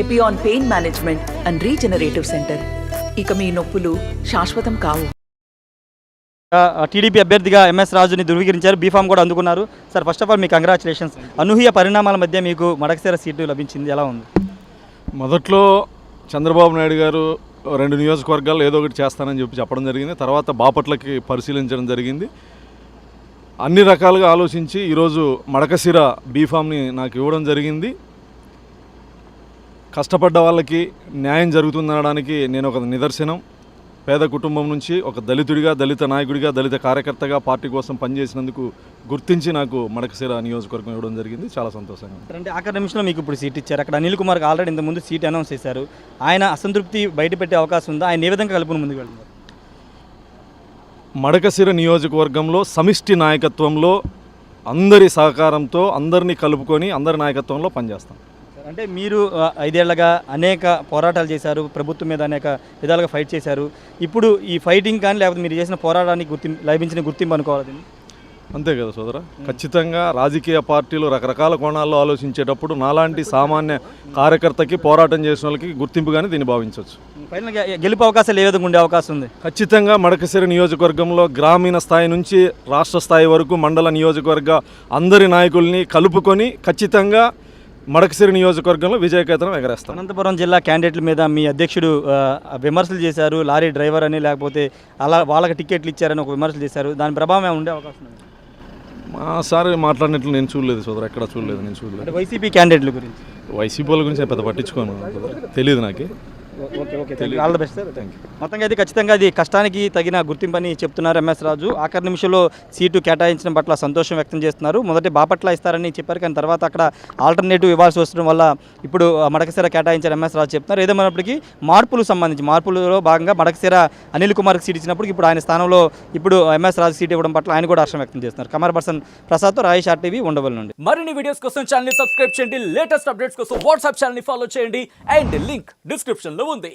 Epione pain management and regenerative centre. ఇక మీ నొప్పులు శాశ్వతం కావు. టీడీపీ అభ్యర్థిగా ఎంఎస్ రాజుని ధృవీకరించారు, బీఫామ్ కూడా అందుకున్నారు. సార్ ఫస్ట్ ఆఫ్ ఆల్ మీ కంగ్రాచులేషన్స్. అనూహ్య పరిణామాల మధ్య మీకు మడకశిర సీటు లభించింది, ఎలా ఉంది? మొదట్లో చంద్రబాబు నాయుడు గారు 2 నియోజకవర్గాల్లో ఏదో ఒకటి చేస్తానని చెప్పడం జరిగింది. తర్వాత బాపట్లకి పరిశీలించడం జరిగింది. అన్ని రకాలుగా ఆలోచించి ఈరోజు మడకశిర బీఫామ్ని నాకు ఇవ్వడం జరిగింది. కష్టపడ్డ వాళ్ళకి న్యాయం జరుగుతుందనడానికి నేను ఒక నిదర్శనం. పేద కుటుంబం నుంచి ఒక దళితుడిగా, దళిత నాయకుడిగా, దళిత కార్యకర్తగా పార్టీ కోసం పనిచేసినందుకు గుర్తించి నాకు మడకశిర నియోజకవర్గం ఇవ్వడం జరిగింది. చాలా సంతోషంగా. అంటే ఆఖరి నిమిషంలో మీకు ఇప్పుడు సీట్ ఇచ్చారు. అక్కడ అనిల్ కుమార్కి ఆల్రెడీ ఇంతకుముందు సీట్ అనౌన్స్ చేశారు. ఆయన అసంతృప్తి బయటపెట్టే అవకాశం ఉందా? ఆయన ఏ విధంగా కలుపుని ముందుకు వెళ్తున్నారు? మడకశిర నియోజకవర్గంలో సమిష్టి నాయకత్వంలో అందరి సహకారంతో అందరినీ కలుపుకొని అందరి నాయకత్వంలో పనిచేస్తాం. అంటే మీరు 5 ఏళ్లుగా అనేక పోరాటాలు చేశారు, ప్రభుత్వం మీద అనేక విధాలుగా ఫైట్ చేశారు. ఇప్పుడు ఈ ఫైటింగ్ కానీ లేకపోతే మీరు చేసిన పోరాటానికి లభించిన గుర్తింపు అనుకోవాలి. అంతే కదా సోదరా. ఖచ్చితంగా రాజకీయ పార్టీలు రకరకాల కోణాల్లో ఆలోచించేటప్పుడు నాలాంటి సామాన్య కార్యకర్తకి, పోరాటం చేసిన వాళ్ళకి గుర్తింపుగానే దీన్ని భావించవచ్చు. ఫైనల్గా గెలుపు అవకాశాలు ఏ విధంగా ఉండే అవకాశం ఉంది? ఖచ్చితంగా మడకశిర నియోజకవర్గంలో గ్రామీణ స్థాయి నుంచి రాష్ట్ర స్థాయి వరకు మండల నియోజకవర్గ అందరి నాయకుల్ని కలుపుకొని ఖచ్చితంగా మడకశిర నియోజకవర్గంలో విజయకేతనం ఎగరేస్తాం. అనంతపురం జిల్లా క్యాండిడేట్ల మీద మీ అధ్యక్షుడు విమర్శలు చేశారు. లారీ డ్రైవర్ అని, లేకపోతే అలా వాళ్ళకి టికెట్లు ఇచ్చారని ఒక విమర్శలు చేశారు. దాని ప్రభావం ఉండే అవకాశం ఉంది? మా సార్ మాట్లాడినట్లు నేను చూడలేదు సోదరు, ఎక్కడ చూడలేదు. నేను చూడలేదు. వైసీపీ క్యాండిడేట్ల గురించి, వైసీపీ వాళ్ళ గురించి పెద్ద పట్టించుకోను, తెలియదు నాకు. All the best sir. Thank you. మొత్తంగా అయితే ఖచ్చితంగా అది కష్టానికి తగిన గుర్తింపు అని చెప్తున్నారు ఎంఎస్ రాజు. ఆఖరి నిమిషంలో సీటు కేటాయించడం పట్ల సంతోషం వ్యక్తం చేస్తున్నారు. మొదటి బాపట్ల ఇస్తారని చెప్పారు, కానీ తర్వాత అక్కడ ఆల్టర్నేటివ్ ఇవ్వాల్సి వస్తడం వల్ల ఇప్పుడు మడకశిర కేటాయించారు ఎంఎస్ రాజు చెప్తున్నారు. ఏదేమైనప్పటికీ మార్పులో భాగంగా మడకశిర అనిల్ కుమార్కి సీట్ ఇచ్చినప్పుడు ఇప్పుడు ఆయన స్థానంలో ఇప్పుడు ఎంఎస్ రాజు సీట్ ఇవ్వడం పట్ల ఆయన కూడా హర్షం వ్యక్తం చేస్తున్నారు. Camera person ప్రసాద్తో Rayesh RTV, Undavalli నుండి. మరిన్ని వీడియోస్ కోసం ఛానల్ ని సబ్స్క్రైబ్ చేయండి. లేటెస్ట్ అప్డేట్స్ కోసం వాట్సాప్ ఛానల్ ని ఫాలో చేయండి. అండ్ లింక్ డిస్క్రిప్షన్ లో ఉంది.